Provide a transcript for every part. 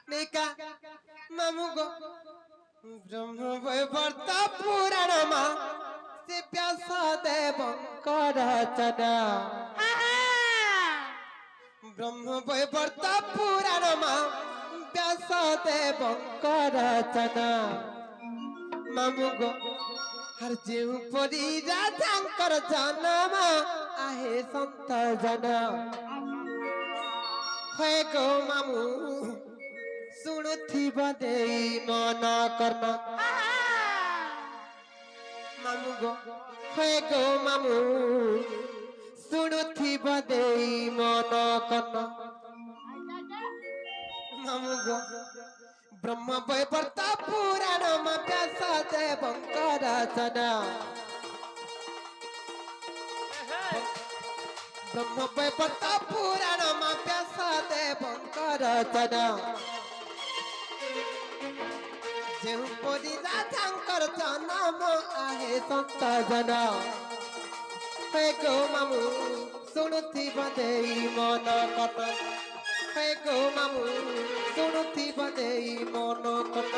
निका मामू गो ब्रह्म वैवर्त पुराण मा से व्यास देव रचना ब्रह्म वैवर्त पुराण मा व्यास देव रचना मामू गो हर जेउ परी राजांकर जन्म आहे संत जना है गो मामू सुनुथिबा देई मन कर्म मामू गो है गो मामू सुनुथिबा देई मन कर्म मामू गो ब्रह्म वैवर्त पुराण मा व्यास देवंकर रचना ब्रह्म वैवर्त पुराण मा व्यास देवंकर रचना जेउ परी राजांकर जन्म आहे संत जना हे गो मामू सुनुथिबा देई मन कर्म हे गो मामू सुनुथिबा देई मन कर्म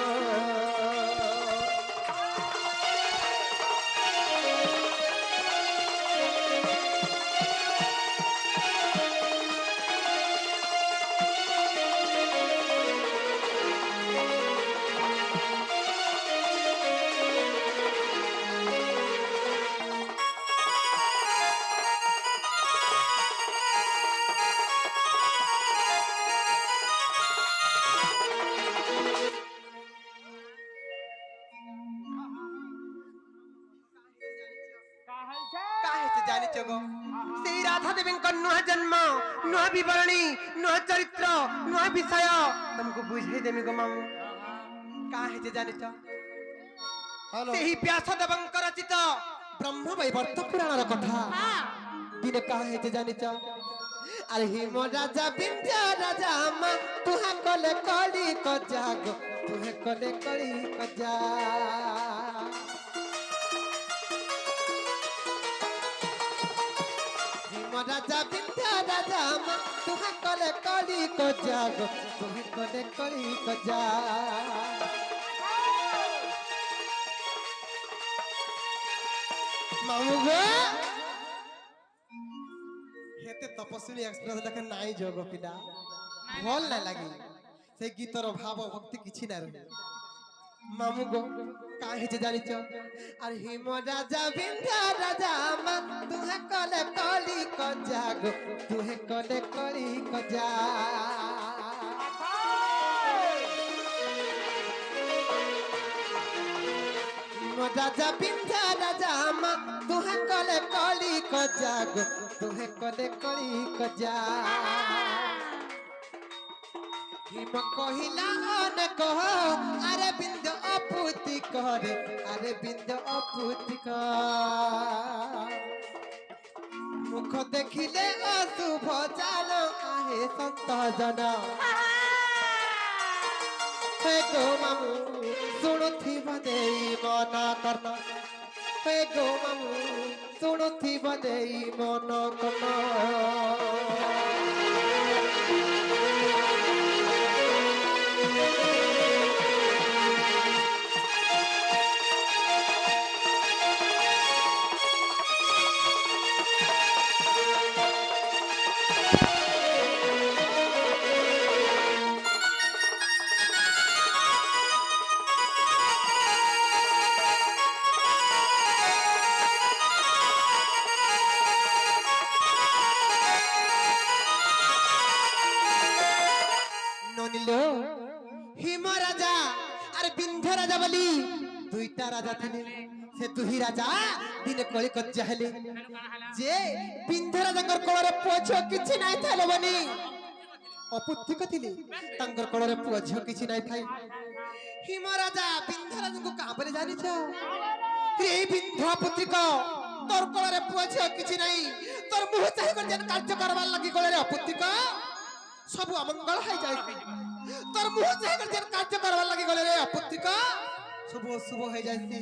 राधा देवी नुआ जन्म नुआ विवरणी नुआ चरित्र नुआ विषय तुमको बुझे देमी गो मामू काहे जे जानिच सेही व्यास देवंकर रचित ब्रह्म वैवर्त पुराण कथा दिन काहे जे जानिच अरे हिम राजा विंध्य राजा मा तुहा कले कली क जाग तुहे कले कली क जा राजा विंध्य राजा मा तुहा कले कली को जाग तुहे कले कली को जा मामू गो हेते तपस्वी एक्सप्रेस देखे नाई जोग पिला भल ना लागी से गीतर भाव भक्ति किछि ना रहे मामू गो काहे जे जानिच अरे हिम राजा विंध्य राजा मा तुहे कले कली क जाग तुहे कले कली क जा हिम राजा विंध्य राजा मा तुहे कले कली क जाग तुहे कले कली क जा हिम कहिला न कह अरे बिंद अपुति करे अरे बिंद अपुति कर मुख देखिले अशुभ जान आहे संत जना हे गो मामू सुनुथिबा देई मन कर्म हे गो मामू सुनुथिबा देई मन कर्म हिम राजा अरे विंध्य राजा बोली दुईटा राजा थिले से दुही राजा दिन कली कज्जा हेले जे विंध्य राजा कर कोरे पोछो किछि नाही थाले बनी अपुत्थिक थिले तांकर कोरे पोछो किछि नाही थाई हिम राजा विंध्य राजा को काबरे जानि छ रे विंध्य पुत्रिक तोर कोरे पोछो किछि नाही तोर मुह चाहि कर जन कार्य करबार लागि कोरे अपुत्थिक सब अमंगल है जाय तोर मुह चाहि कर जन कार्य करबार लागि गले रे अपुत्रिक शुभ शुभ हो जायसी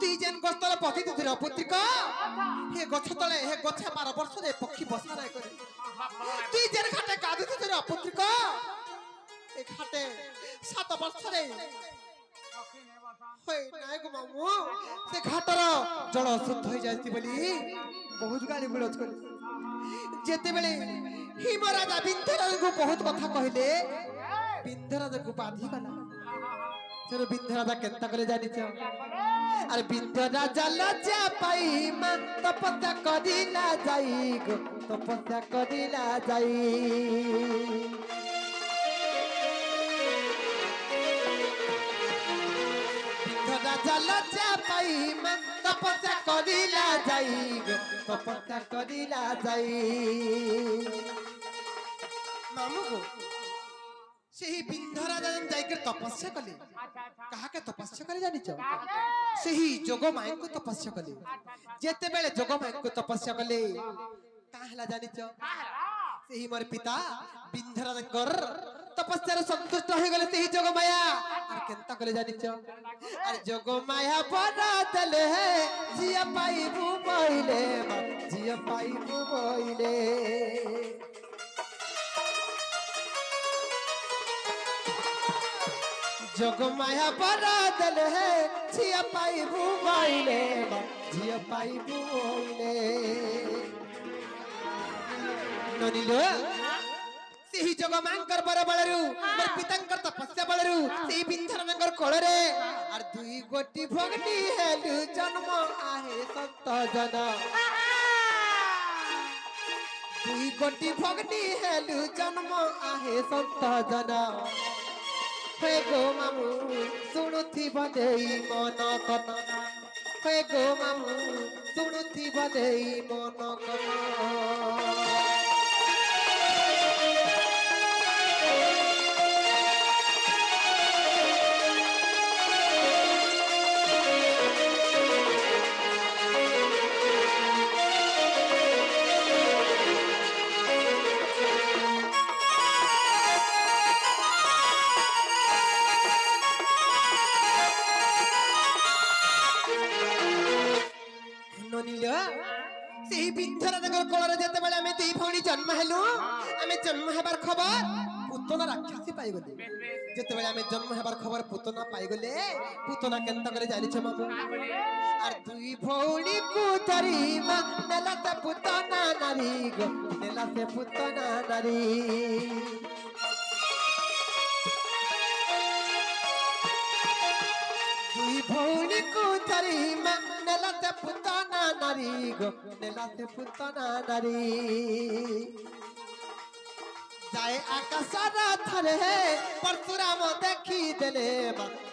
ती जेन गस्तले पति तुर अपुत्रिक हे गछ तले हे गछ 12 वर्ष रे पक्षी बसा नाही करे ती जेन घाटे कादु तुर अपुत्रिक ଏ ଘାଟେ 7 ବର୍ଷରେ ହଇ ନାଇଁ ଗো ମାମୁ ସେ ଘାଟର ଜଳ ଅଶୁଦ୍ଧ ହେଇ ଯାଇଛି ବୋଲି ବହୁତ ଗାଳି ଗୁଳଜ କଲେ ଯେତେବେଳେ ହିମରାଜା ବିନ୍ଧରାଜଙ୍କୁ ବହୁତ କଥା କହିଲେ ବିନ୍ଧରାଜଙ୍କୁ ବାଧି ଗଲା ସେର ବିନ୍ଧରାଜା କେନ୍ତା করে জানিছ আর বিন্ধরাজা লজ্জা পাই মা তপস্যা করিলা যাই গো তপস্যা করিলা যাই বিন্ধরাজা লজ্জা পাই মা তপস্যা করিলা যাই গো তপস্যা করিলা যাই মামু গো সেই বিন্ধরাজা যাইকে তপস্যা কলে কাহাকে তপস্যা করে জানিছ সেই যোগমায়াଙ୍କୁ তপস্যা কলে যেতেবেলে যোগমায়াଙ୍କୁ তপস্যা কলে কাহলা জানিছ সেই মোর পিতা বিন্ধরাজঙ্কর তপস্যার সন্তুষ্ট হয়ে গেলে সেই যোগমায়া আর কেনতা করে জানিছ আর যোগমায়া বরাদলে জিয়া পাইবু বইলে জিয়া পাইবু বইলে যোগমায়া বরাদল হে ঝিয়া পাইবু বইলে ঝিয়া পাইবু বইলে ননিল সেই যোগমাঙ্কর বরবলরু মোর পিতাঙ্কর তপস্যা বলরু সেই বিন্ধরাজঙ্কর কোଳରେ আর দুই গোটি ভগনি হেলু জন্ম আহে সন্ত জন দুই গোটি ভগনি হেলু জন্ম আহে সন্ত জন हे गो मामू सुनुथी बदेई मन कन हे गो मामू सुनुथी बदेई मन कन সেই বিন্ধরাজঙ্কর কোଳରେ যেতেবেলে আমি দুই ভଉଣୀ জন্ম হেলু আমি জন্ম হেবার খবর পুতনা রাক্ষসী পাইগলে যেতেবেলে আমি জন্ম হেবার খবর পুতনা পাইগলে পুতনা কেনতা করে জানিছ মামু আর দুই ভଉଣୀ কু ধরি মা নেলাতে পুতনা নারী গো নেলাতে পুতনা নারী দুই ভଉଣୀ কু ধরি মা নেলাতে পুতনা নারী গো নেলাতে পুতনা নারী যায় আকাশর থরে পরশুরাম দেখি দেলে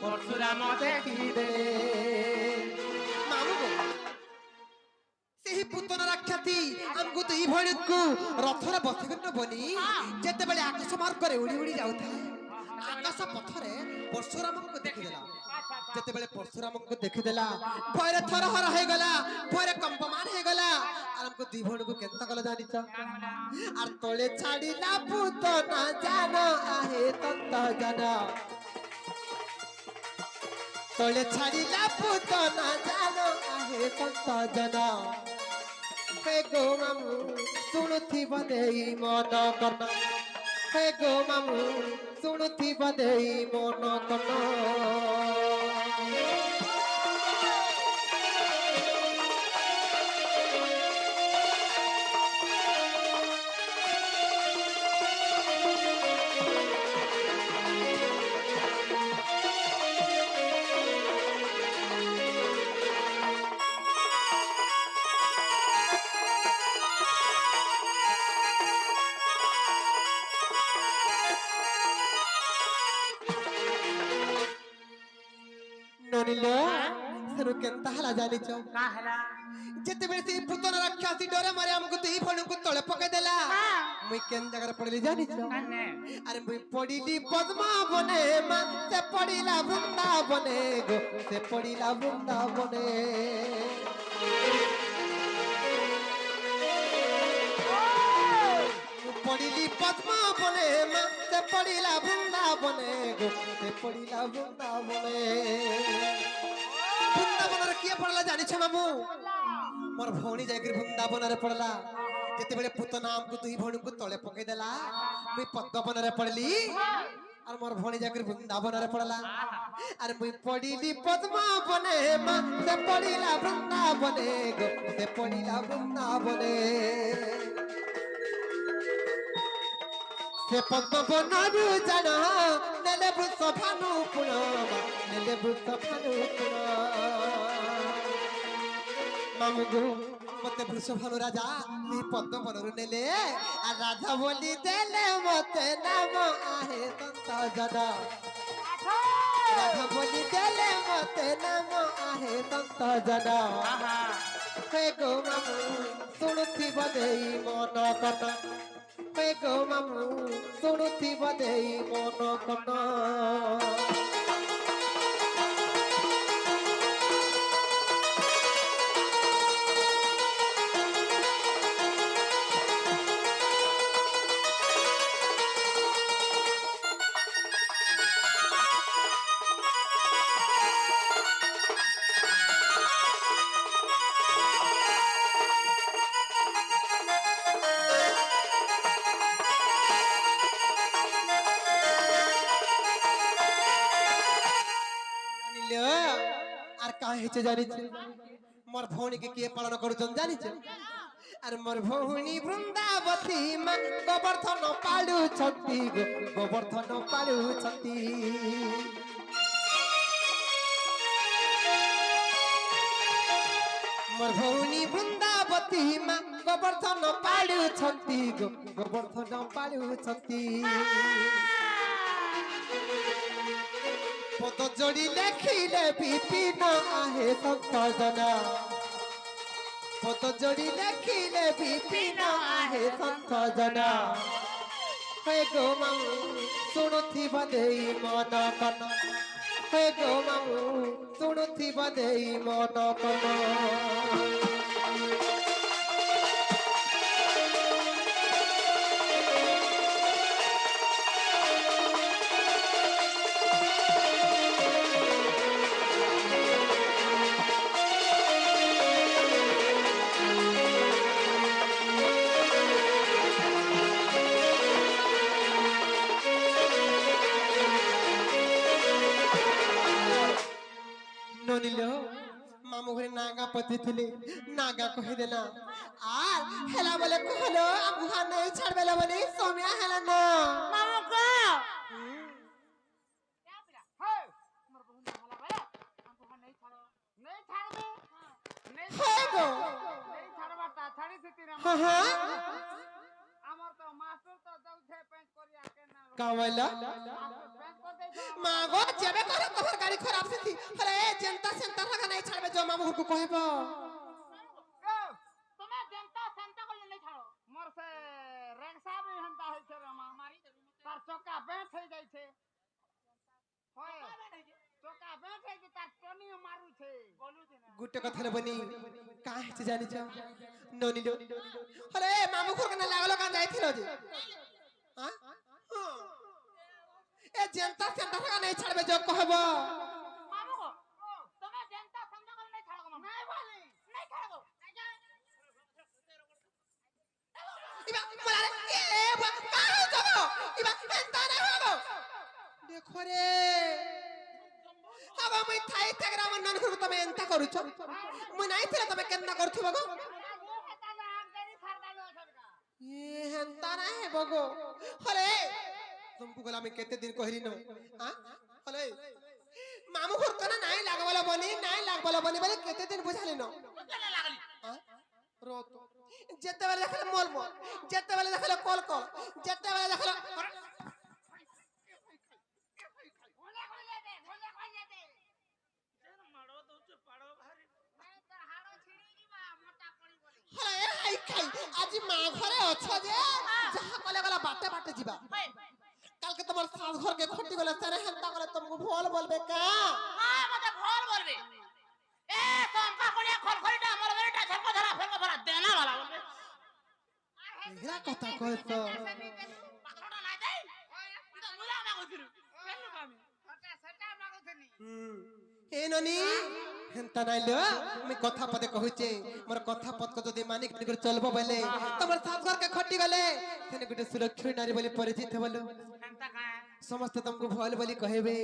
পরশুরাম দেখি দেলে মামু গো সেই পুতনা রাক্ষসী আমকু দুই ভଉଣୀକୁ ରଥରେ ବସିକିନ ବନି ଯେତେବେଳେ ଆକାଶ ମାର୍ଗରେ ଉଡ଼ି ଉଡ଼ି ଯାଉଥାଏ ଆକାଶ ପଥରେ ପରଶୁରାମଙ୍କୁ ଦେଖିଦେଲା যেতেবেলে পরশুরামଙ୍କୁ ଦେଖିଦେଲା ভୟରେ থরহর ହେଇଗଲା ভୟରେ কম্পমান ହେଇଗଲା আর আমকু দুই ভଉଣୀକୁ কেনতা কলা জানিছ আর তলে ছাড়িলা পুতনা জান আহে তন্ত জান তলে ছাড়িলা পুতনা জান আহে তন্ত জান হে গো মামু শুনুথি বদেই মন কন হে গো মামু শুনুথি বদেই মন কন ননিলো সেরু কেনতা হলা জানিছ का हला যেতেবেলে সেই পুতনা রাক্ষসী ডরে মারে আমকু দুই ভଉଣୀକୁ তଳେ পকাই দেলা মুই কেন জায়গাରେ পড়িলি জানিছ कन्ने আরে মুই পড়িলি পদ্মাবনে মা সে পড়িলা বৃন্দাবনে গো সে পড়িলা বৃন্দাবনে পড়িলি পদ্মাবনে মা সে পড়িলা বৃন্দাবনে গো সে পড়িলা বৃন্দাবনে বৃন্দাবনের কিয়ে পড়লা জানিছ মামু মোর ভଉଣୀ ଯାଇକିରି ବୃନ୍ଦାବନରେ ପଡିଲା ଯେତେବେଳେ ପୁତନା ଆମକୁ ଦୁଇ ଭଉଣୀଙ୍କୁ ତଳେ ପକେଇ ଦେଲା ମୁଇଁ ପଦ୍ମବନରେ ପଡିଲି আর মোর ভণি যাকর বৃন্দাবନରେ পড়লা আর মুই পড়িলি পদ্মাবনে মা সে পড়িলা বৃন্দাবনে গো সে পড়িলা বৃন্দাবনে সে পদ্মবনরু জানা নেলে বৃষভানু পুণ নেলে বৃষভানু পুণ মামু গো মতে বৃষভানু রাজা এই পদ্মবনরু নেলে আর রাধা বলি দেলে মতে নাম আহে সন্ত জনা রাধা বলি দেলে মতে নাম আহে সন্ত জনা হে গো মামু শুণুথিব দেই মন কন হে গো মামু শুণুথিব দেই মন কন আর কা হেছে জানিছে মোর ভৌণীকে কে পালন করুছন জানিছে আর মোর ভৌণী বৃন্দাবতী মা গোবর্ধন পালুছন্তি গোবর্ধন পালুছন্তি মোর ভৌণী বৃন্দাবতী মা গোবর্ধন পালুছন্তি গোবর্ধন পালুছন্তি পদ জড়ি লেখিলে বিপিন আহে সন্ত জনা পদ জড়ি লেখিলে বিপিন আহে সন্ত জনা হে গো মামু শুণুথিব দেই মন কন হে গো মামু শুণুথিব দেই মন কন মামু ঘরে নাগা পতি থিলে নাগা কহি দেলা আর হেলা বলে কহলো আমুহা নেই ছাড়বেলা বলে সোমিয়া হেলা না মামু কো হে গো হ্যাঁ হ্যাঁ কামাইলা মা গো যেবে করে তোমার গাড়ি খারাপ সেতি আরে জনতা সেন্টার লাগা নাই ছাড়বে जो মামু को कहब তুমি জনতা সেন্টার কইলে নাই ছাড়ো মোর সে রেকসা भी हंता है छे रे मारी तार चक्का बेठ হৈ যাইছে হয় चक्का बेठ হৈ তার টনি মারু छे गुटे কথা বনি का है जानि छ ननिलो अरे मामू को ना लागलो का जाइथिलो जे हां ए जनता सेंटर का नहीं छाड़बे जो कहब मामू को তুমি জনতা সেন্টার কইলে নাই ছাড়ো নাই বলি নাই ছাড়ো इबा मला ए बा का हो जगो इबा एंता ना हो देखो रे अब मैं थाई तगरा मन नन को तमे एंता करूछ मैं नहीं थिला तमे केतना करथुबो गो ये हेंता ना है बगो अरे तुमको गला में केते दिन कहरी न हां अरे मामू घर कना नहीं लागवाला बनी बोले केते दिन बुझाली न केना लागली हां रोत जेते बेले देखले मोल मोल जेते बेले देखले कॉल कॉल जेते बेले देखले भोले कोई दे जेन मारो दउछ पाड़ो भारी मैं तो हाड़ो छिड़ी जीवा मोटा पड़ी बोली अरे हाय खाई आज मां घरे अछ जे जहा कले गला बाटे बाटे जीवा कल के तुम्हार सास घर के खट्टी गले सारे हेंता गले तुमको भोल बोलबे का हां मते भोल बोलबे ए संपा कोलिया खलखलीटा हमर बेटा झलको धरा फेंको भरा देना वाला बोलबे हेरा कथा कहत पाखलटा নাই দেই তো মুলা মাগुथिरु केनु कामी सटा मागुथनी ए ननी हेंता नाइलो मैं कथा पदे कहूचे मोर कथा पद को जदी मानिक निकर चलबो बेले तमर सास घर के खट्टी गले तने गुटे सुरक्षित नारी बोली परिचित हेबलो हेंता का समस्त तुमको भल बोली कहबे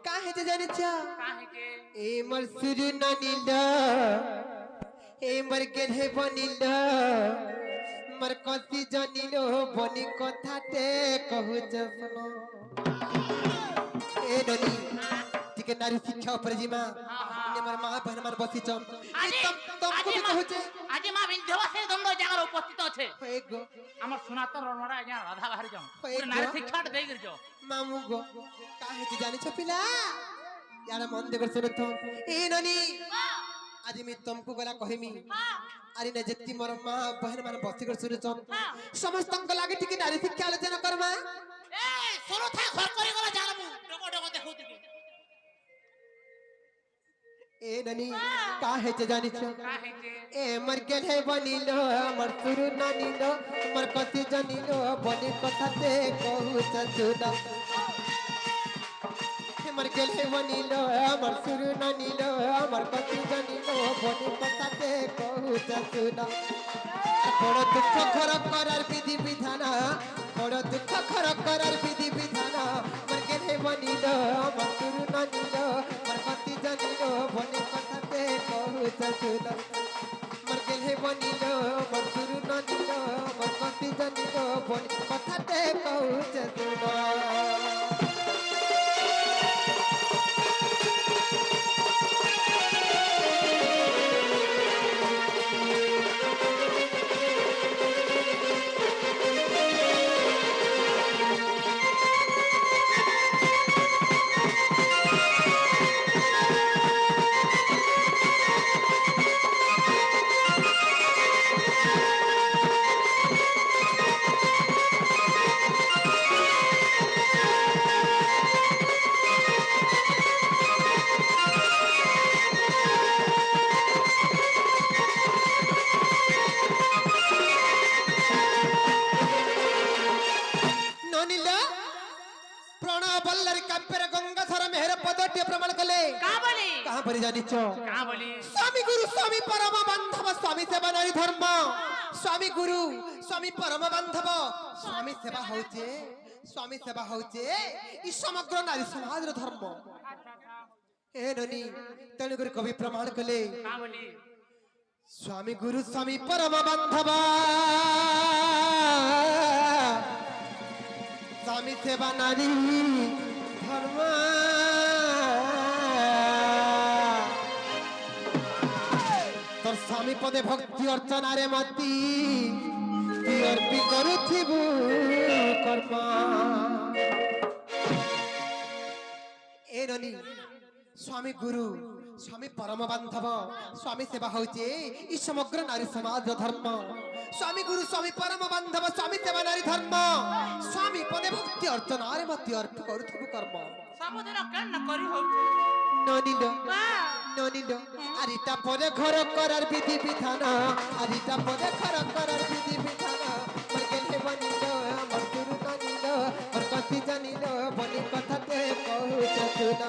काहे जे जानिछ काहे के ए मर सुर ननिल ए मर गेले बनिल मर कति जनिलो बनी कथाटे कहूच सुनो ए ननी टिके नारी शिक्षा ऊपर जीमा ने मर मां बहन मन बसी चम तुमको भी कहूचे आज मां विंध्यवासिनी दंड जागर उपस्थित छे होए गो हमर सुनातन रणमरा आज्ञा राधा बाहरी जाम होए पूरे नारी शिक्षा दे गिर जो मामू गो काहे जे जानिछ पिला यार मन देकर सुनो तो ए ननी आज मी तुमको गला कहिमी अरे न जत्ती मोर मां बहन मन बसी कर सुनो चम समस्त को लागे टिके नारी शिक्षा आलोचना करमा ए सोलो था घर करी गला जानबू डगो डगो देखौ दिके ए ननी काहे जे जानिछ काहे के ए मर गेले बनिलो मर सुरु नानिलो मर कति जनिलो बनी कथाते कहूच सुनो हे मर गेले बनिलो मर सुरु नानिलो मर कति जनिलो बनी कथाते कहूच सुनो बड़ दुख घर करार विधि विधान बड़ दुख घर करार विधि विधान मर गेले बनिलो मर सुरु नानिलो मर कति जनिलो बनी कथाते कहूच सुनो मर गेले बनिलो मर सुरु नानिलो मर कति जनिलो बनी कथाते कहूच सुनो ननिला प्रणव बल्लरी काव्यर गंगाधर मेहर पदट्य प्रमाण कले का बोली कहां पर जानिछ का बोली स्वामी गुरु स्वामी परम बांधव स्वामी सेवा नारी धर्म स्वामी गुरु स्वामी परम बांधव स्वामी सेवा होचे ई समग्र नारी समाज रो धर्म ए ननी तेणु कर कवि प्रमाण कले का बोली स्वामी गुरु स्वामी परम बांधव स्वामी सेवा नारी धर्म তোর স্বামী পদে ভক্তি অর্চনারে মতি তুই অর্পি করুথিবু কর্ম এ ননি স্বামী গুরু স্বামী পরম বান্ধব স্বামী সেবা হচ্ছে এই সমগ্র নারী সমাজ ধর্ম স্বামী গুরু স্বামী পরম বান্ধব স্বামী সেবা নারী ধর্ম স্বামী পদে ভক্তি অর্চনারে মতি অর্পি করুথিবু কর্ম ସବୁଦିନ କେନ୍ କରି ହଉଛି ননিল ননিল আরিটা পরে ঘর করার বিধি বিধান আরিটা পরে ঘর করার বিধি বিধান মর গেলে বনিল মর গুরু ননিল মর কতি জানিল বনি কথাতে কহুছ তুনা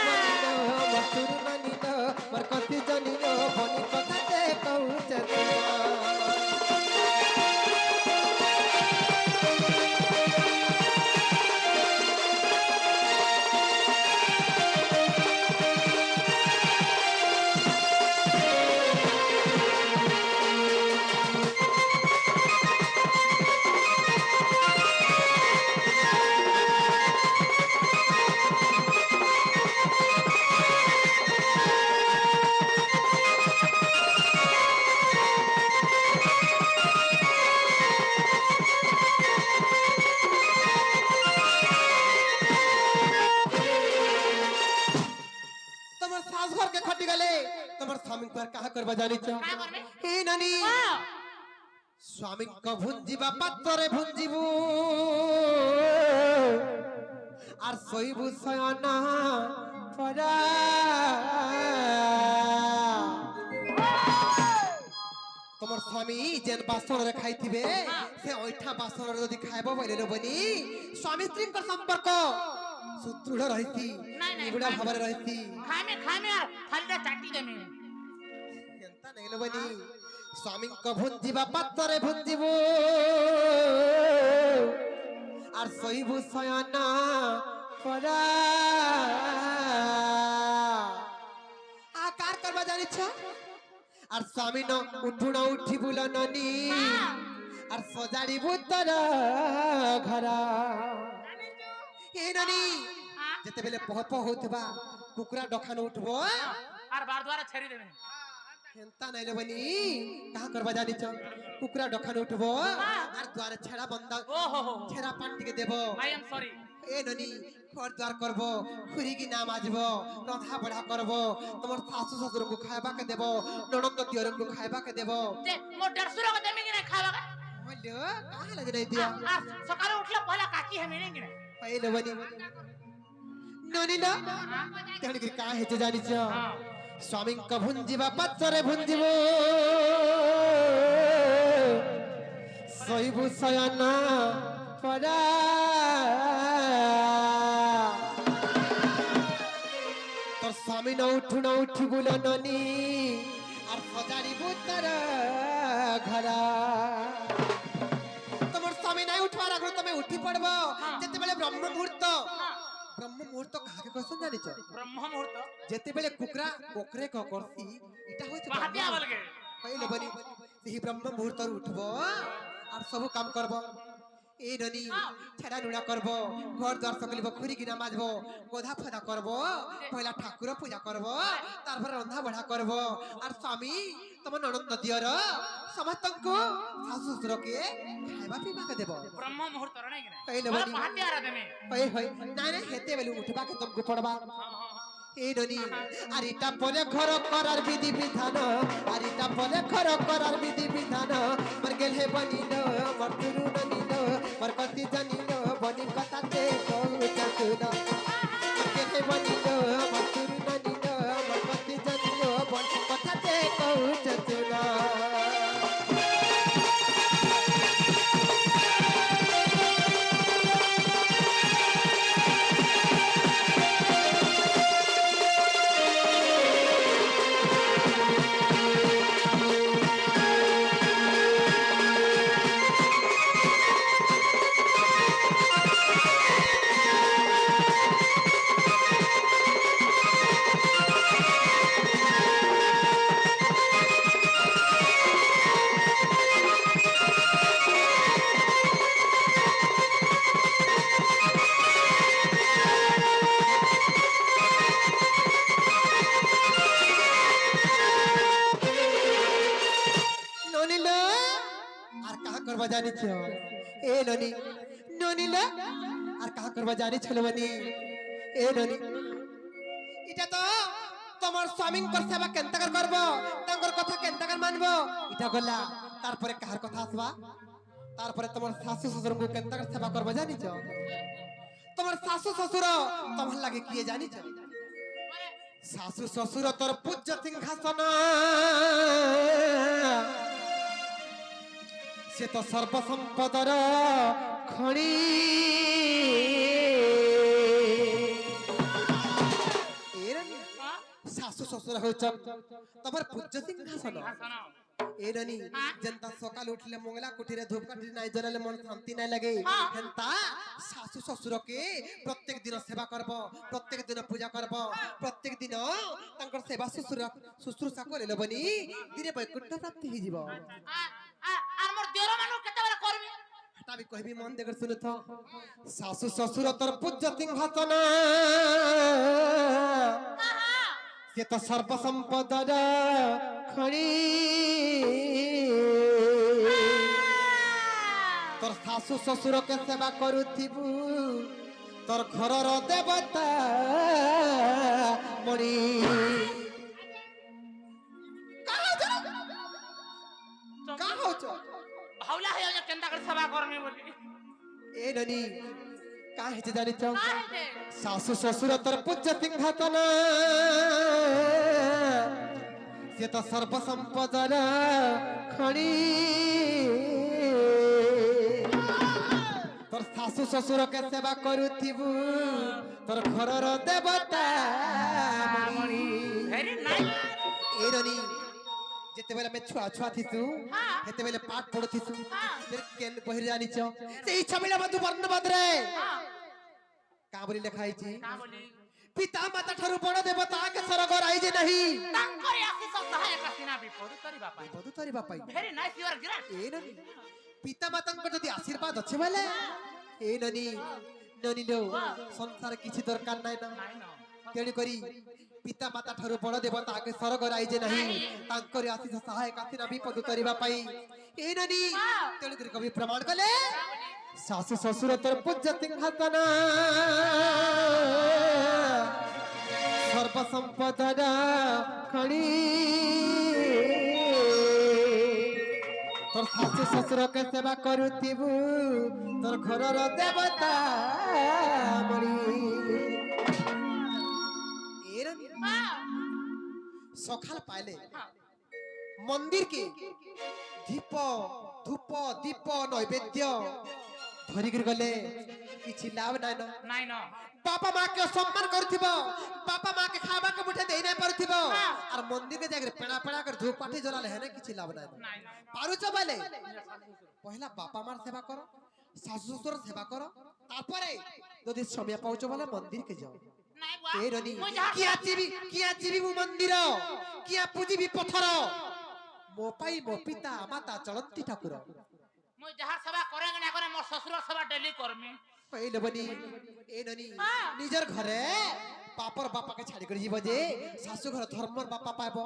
বনিল মর গুরু ননিল মর কতি জানিল বনি কথাতে কহুছ তুনা करबा जानिछ का करबे हे नानी हां स्वामी को भुंजीबा पात्रे भुंजीबू আর সইবু সয়না পরা তোমার স্বামী যেন বাসনরে খাইতিবে সে ওইঠা বাসনরে যদি খাইবো বইলে রবনি স্বামী স্ত্রীর সম্পর্ক সুদৃঢ় রহিতি নিগুড়া ভাବରେ রহিতি খামে খামে আর থালিটা চাটি দেমে এন্তা নেইলো বনি স্বামী কো ভুঞ্জিবা পাত্রে ভুঞ্জিবু আর সইবু সয়না পরা আকার করবা জানিছ আর স্বামী ন উঠুন উঠি বুল ননি আর সজাড়িবু তোর ঘর এ ননি যেতেবেলে পহ পহ হউতবা কুকুরা ডখান উঠবো আর বার দ্বারা ছেড়ে দেবে হেন্তা নাইলে বনি কাহা করবা জানিছ কুকুরা ডখান উঠবো আর দ্বারে ছেড়া বন্ধ ও হো হো ছেড়া পান্তিকে দেব আই এম সরি এ ননি ঘর দ্বার করব খুরিকি নাম আজব রন্ধা বড়া করব তোমার শাশু শ্বশুরকে খাইবাকে দেব ননদ দিয়রଙ୍କୁ খাইবাকে দেব যে মোর দেড়শো টাকা দেমি কিনা খাওয়া হইলো কাহা লাগে নাই দিয়া আর সকালে উঠলে পয়লা কাকি হেমি নেই কিনা হইলো বনি ননি না তেহনি কি কাহ হেতে জানিছ স্বামীଙ୍କ ভুঞ্জিবা পাত্রে ভুঞ্জিব সইবু সয়না পরা তোর স্বামী ন উঠি বুল ননি আর সজাড়িবু তার ঘর তোমার স্বামী নাই উঠবার আগে তুমি উঠি পড়ব যেতেবেলে ব্রহ্ম মুহূর্ত কাকে কসন জানিছ ব্রহ্ম মুহূর্ত যেতেবেলে কুকরা কোকরে ক করছি এটা হইছে বাহাতিয়া বলগে হইলো বনি সেই ব্রহ্ম মুহূর্ত উঠব আর সব কাম করব এই ননি ছেড়া নুড়া করব ঘর দ্বার সকলিব খুরি গিনা মাজব গোধা ফদা করব পয়লা ঠাকুর পূজা করব তারপরে রন্ধা বঢ়া করব আর স্বামী তোমার ননদ দিয়র সমস্তଙ୍କୁ শাশু শ্বশুরকে খাইবা পিবাকে দেব ব্রহ্ম মুহূর্ত নাই কিনা হইলো বলে বনি বাহাতিয়া দেমি হই হই নাই নাই হেতে বেলু উঠবাকে তোমাকে পড়বা এই ননি আর এটা পরে ঘর করার বিধি বিধান আর এটা পরে ঘর করার বিধি বিধান মর গেল হে বনিল মর তুরু ননিল মর কতি জানিল বনি কথাতে কৌ চাতুল মর গেল হে বনিল মর তুরু ননিল মর কতি জানিল বনি কথাতে কৌ চাতুল ননিল আর কাহা করবা জানিছ এ ননি ননিল আর কাহা করবা জানিছ বনি এ ননি এটা তো তোমার স্বামীঙ্কর সেবা কেন্তাকার করব তাঙ্কর কথা কেন্তাকার মানব এটা গলা তারপরে কাহার কথা আসবা তারপরে তোমার শাশু শ্বশুরଙ୍କୁ কেন্তাকার সেবা করব জানিছ তোমার শাশু শ্বশুর তোমার লাগে কিয়ে জানিছ শাশু শ্বশুর তোর পূজ্য সিংহাসন সে তো সর্বসম্পদর খনি শাশু শ্বশুর হচ্ছেন তোমার পূজ্য সিংহাসন এ ননি যেন্তা সকাল উঠলে মঙ্গলা কুঠিরে ধূপকাঠি নাই জ্বলালে মন শান্তি নাই লাগে হেন্তা শাশু শ্বশুরকে প্রত্যেক দিন সেবা করব প্রত্যেক দিন পূজা করব প্রত্যেক দিন তাঙ্কর সেবা শুশ্রূষা করিলে বনি দিনে বৈকুণ্ঠ প্রাপ্তি হয়ে যাব আর মোর দেওর মানু কেতেবেলা করবি এটা আমি কইবি মন দেখে শুনে তো শাশু শ্বশুর তোর পূজ্য সিংহাসন সে তো সর্বসম্পদর খনি তোর শাশু শ্বশুরকে সেবা করুথিবু তোর ঘরর দেবতা মরি ভাউলা হয়ে যা কেন্তা করে সেবা করমি বলি এ ননি কা হেছে জানিছ কাহেতে শাশু শ্বশুর তোর পূজ্য সিংহাসন সে তো সর্বসম্পদর খনি তোর শাশু শ্বশুরকে সেবা করুথিবু তোর ঘরর দেবতা ভেরি নাইস এই ননি ଯେତେବେଳେ ଆମେ ଛୁଆ ଛୁଆ ଥିସୁ ସେତେବେଳେ ପାଠ ପଢୁଥିସୁ କେନ୍ ବହିରେ ଜାଣିଛ ସେଇ ଛବିଳ ବଧୁ ବର୍ଣ୍ଣବଦ୍ରେ କା ବୋଲି ଲେଖା ହେଇଛି ପିତା ମାତା ଠାରୁ ବଡ଼ ଦେବତା କେ ସ୍ୱର୍ଗ ରାଇଜେ ନାହିଁ ତାଙ୍କରି ଆଶିଷ ସହାୟକ ସିନା ବିପଦ କରିବା ପାଇଁ ବଧୁ ତରିବା ପାଇଁ very nice you are great ଏ ନନି ପିତା ମାତାଙ୍କ ଯଦି ଆଶୀର୍ବାଦ ଅଛି ବୋଲେ ଏ ନନି ନନି लो ସଂସାର କିଛି ଦରକାର ନାହିଁ ନା ତେଣୁ କରି ପିତା ମାତା ଠାରୁ ବଡ଼ ଦେବତା ଆଗେ ସ୍ୱର୍ଗ ରାଇଜେ ନାହିଁ ତାଙ୍କରି ଆଶିଷ ସହାୟକ ସିନା ବିପଦ ତରିବା ପାଇଁ ଏ ନନି ତେଣୁ କରି କବି ପ୍ରମାଣ କଲେ ଶାଶୁ ଶ୍ୱଶୁର ତୋର ପୂଜ୍ୟ ସିଂହାସନ ସର୍ବ ସମ୍ପଦର ଖଣି তোর শাশু শ্বশুরকে সেবা করুথিবু তোর ঘরর দেবতা মরি সকাল পাইলে মন্দির কে দীপ ধূপ দীপ নৈবেদ্য ধরিকি গলে কিছু লাভ নাই না নাই ন বাবা মা কে সম্মান করথিব বাবা মা কে খাবা কে মুঠে দেই নাই পারথিব আর মন্দির কে জায়গা পেড়া পেড়া করে ধূপ পাঠি জ্বলালে হেনে কিছু লাভ নাই নাই ন পারুছ বলে পহলা বাবা মার সেবা করো শাশু শ্বশুর সেবা করো তারপরে যদি সময় পাউছ বলে মন্দির কে যাও নাই এ রনি কি আছিবি মু মন্দির কি পূজিবি পথর মো পাই মো পিতা মাতা চলন্তি ঠাকুর মই যাহার সেবা করে না করে মোর শ্বশুর সেবা ডেলি করমি পাইলে বনি এ ননি নিজর ঘরে বাপর বাপাকে ছাড়ি করে যাব যে শাশু ঘর ধর্মর বাপা পাইব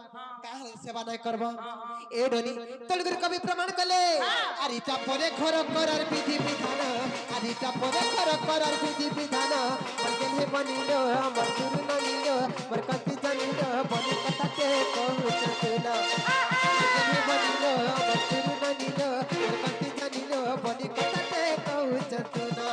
কাহলে সেবা নাই করব এ ননি তলগর কবি প্রমাণ কলে আর ইটা পরে ঘর করার বিধি বিধান আর ইটা পরে ঘর করার বিধি বিধান বলকে বনিল আমার গুরু ননিল মোর কতি জানিল বনি কথা কে কহুছ তুলা বলকে বনিল আমার গুরু ননিল মোর কতি জানিল বনি কথা কে কহুছ তুলা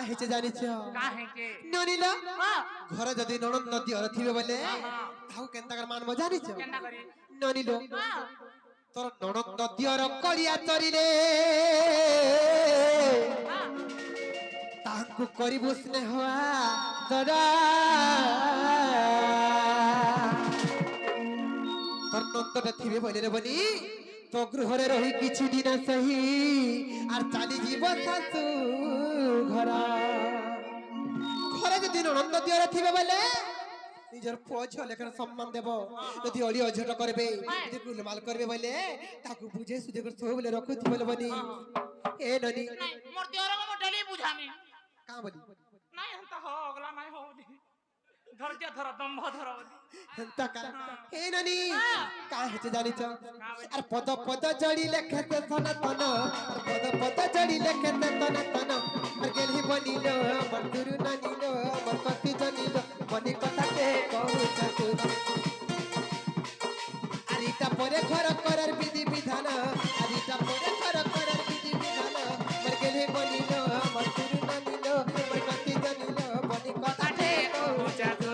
হেচে জানিছ কাহেকে ননিল হ্যাঁ ঘরে যদি ননদ নদী অর থিবে বলে তাও কেনতা কর মানব জানিছ কেনটা করি ননিল হ্যাঁ তোর ননদ নদী অর কলিয়া চরিলে হ্যাঁ তাহাকু করিবু স্নেহ আদরা তোর নন্দটা থিবে বলে রে বনি তো গৃহরে রহি কিছু দিন সহি আর চালি জীব শাশু ঘর ঘরে যদি ননদ দিওরে থিবে বলে নিজের পুଅ ଝିଅ ଲେଖାରେ ସମ୍ମାନ ଦେବ ଯଦି ଅଳି ଅଝଟ କରିବେ ଯଦି ଗୁଲମାଲ କରିବେ ବୋଇଲେ ତାକୁ ବୁଝେ ସୁଝେ କରି ସବୁବେଳେ ରଖୁଥିବ ବୋଲବନି ଏ ନନି নাই মোর দেওর মো ডেলি বুঝামি କାଁ ବୋଲି নাই হন্তা হো অগলা নাই হওনি ধৈর্য ধর দম্ভ ধর ହେନ୍ତା କା ଏ ନନି କାଁ ହେଚେ ଜାଣିଛ ଆର ପଦ ପଦ ଜଡ଼ି ଲେଖତେ ସନାତନ ଆର ପଦ ପଦ ଜଡ଼ି ଲେଖତେ ସନାତନ ଆର ଗେଲି ବନିଲ ମର ଗୁରୁ ନାନିଲ ମର କତି ଜନିଲ বনি কথাতে কহুছ তু আরিটা পরে ঘর করার বিধি বিধান আরিটা পরে ঘর করার বিধি বিধান মর গেলে বনিল মর গুরু নানিল মর কতি জানিল বনি কথাতে কহুছ তু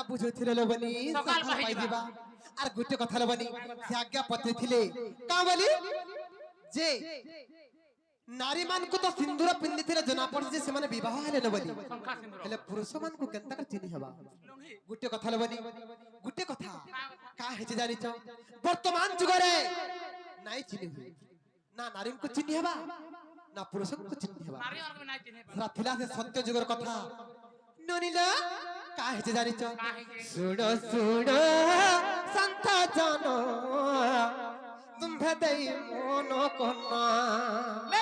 বুঝুଥିଲେ লবনি সকাল পাই দিবা আর গুটে কথা লবনি সে আজ্ঞা পত্রে থিলে কা বলি যে নারী মানকু তো সিন্দুর পিন্দিଥିଲେ জনা পড়ে যে সেমানে বিবাহ হেলে নবলি সংখ্যা সিন্দুর হেলে পুরুষ মানকু কেনতা করে চিনি হবা গুটে কথা লবনি গুটে কথা কা হেছে জানিছ বর্তমান যুগরে নাই চিনি হুয়ে না নারীଙ୍କୁ চিনি হেবা না পুরুষଙ୍କୁ চিনি হেবা নারী আর নাই চিনে সেটা থিলা সে সত্য যুগর কথা ননিল কা হেছে জানিছ কাহিকে শুণ শুণ সন্ত জন তুম্ভে দেই মন কন্যা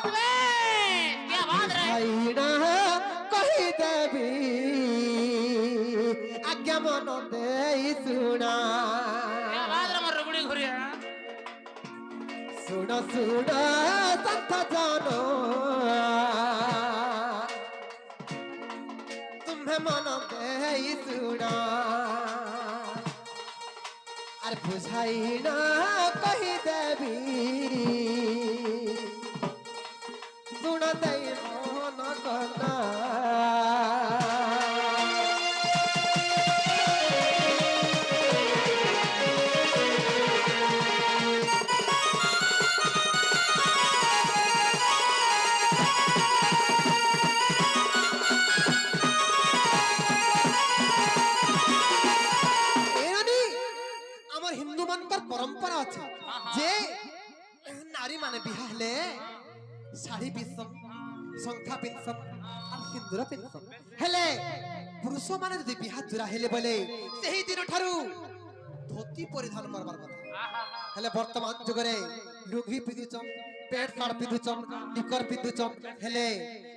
বে क्या बात रे ভাইনা কহি দেবি আজ্ঞা মন দেই শুনা क्या बात रे मोर रुगड़ी घुरिया শুণ শুণ সন্ত জন তুম্ভে মন দেই শুনা আর বুঝাই না কহি দেবি শুণ দেই মন কন্যা আমার হিন্দু মানকর পরম্পরা আছে যে নারী মানে বিহা হলে শাড়ি পিনসন শঙ্খা পিনসন আর সিন্দুর পিনসন হেলে পুরুষ মানে যদি বিহা জুরা হেলে বলে সেই দিন ঠারু ধোতি পরিধান করবার কথা হেলে বর্তমান যুগরে লুঙ্গি পিঁধুছন পেট শার্ট পিঁধুছন নিকর পিঁধুছন হেলে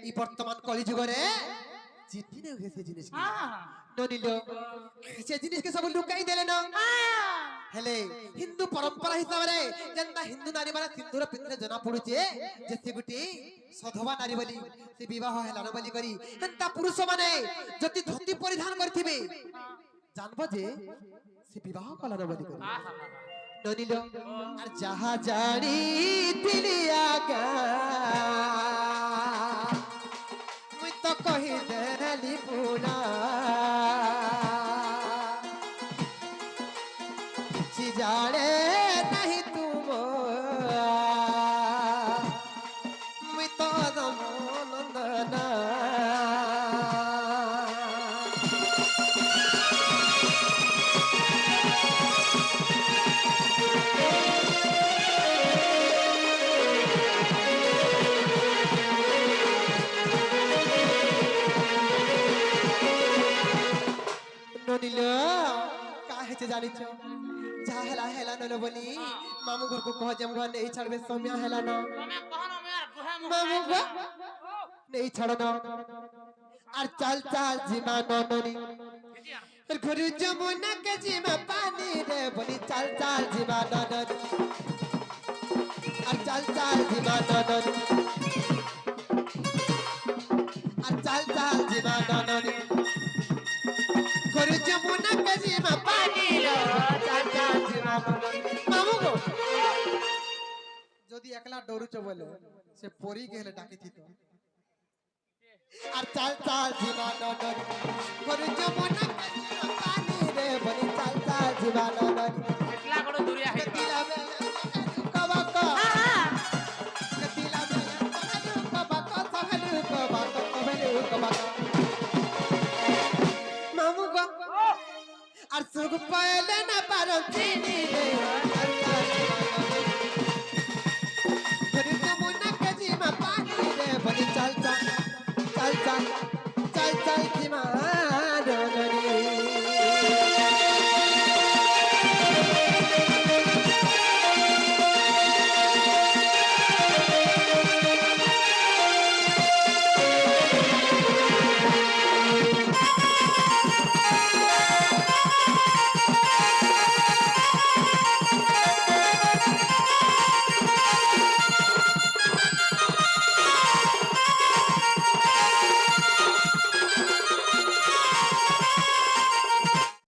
ই বর্তমান কলি যুগরে চিঠি নেই হয়ে সে জিনিস ননিল সে জিনিসকে সব লুকাই দেলে না হেলে হিন্দু পরম্পরা হিসাবে যেন্তা হিন্দু নারী মানে সিন্দুর পিন্ধলে জনা পড়ুছে যে সে গুটি সধবা নারী বলি সে বিবাহ হেলানো বলি করি হেন্তা পুরুষ মানে যদি ধোতি পরিধান করথিবে জানব যে সে বিবাহ কলানো বলি করি ননিল আর যাহা জানি দিলি আগা মুই তো কহি দেলি পুনা जाने नहीं तुम मैं तो नंदना ननिल काहे से जानिछ जा हेला हेला न बोली मामू घर को कह जम घर नहीं छड़बे सोम्या हेला न তুমি কহনো মে গুহে मामू মুখে घर नहीं छड़न और चल चल जीमा नननी घर जमुना के जीमा पानी रे बोली चल चल जीमा नननी और चल चल जीमा नननी और चल चल जीमा नननी घर जमुना के जीमा पानी रे चल चल जीमा नननी मामू गो যদি একলা ডরুছ বলে সে পরি গেলে ডাকি থিত আর চাল চাল জীবা ননদ করে যমুনা পানি রে বলি চাল চাল জীবা ননদ કેટલા ગડો દુરિયા હે দিলা বেলা কবাক দিলা বেলা কবাক সহলু কবাক কবেলু কবাক মামু গো আর সুখ পাইলে না পারো চিনি রে চাল চাল জীবা ননদ করে যমুনা কে জীবা পানি রে বলি চাল চাল চাল চাল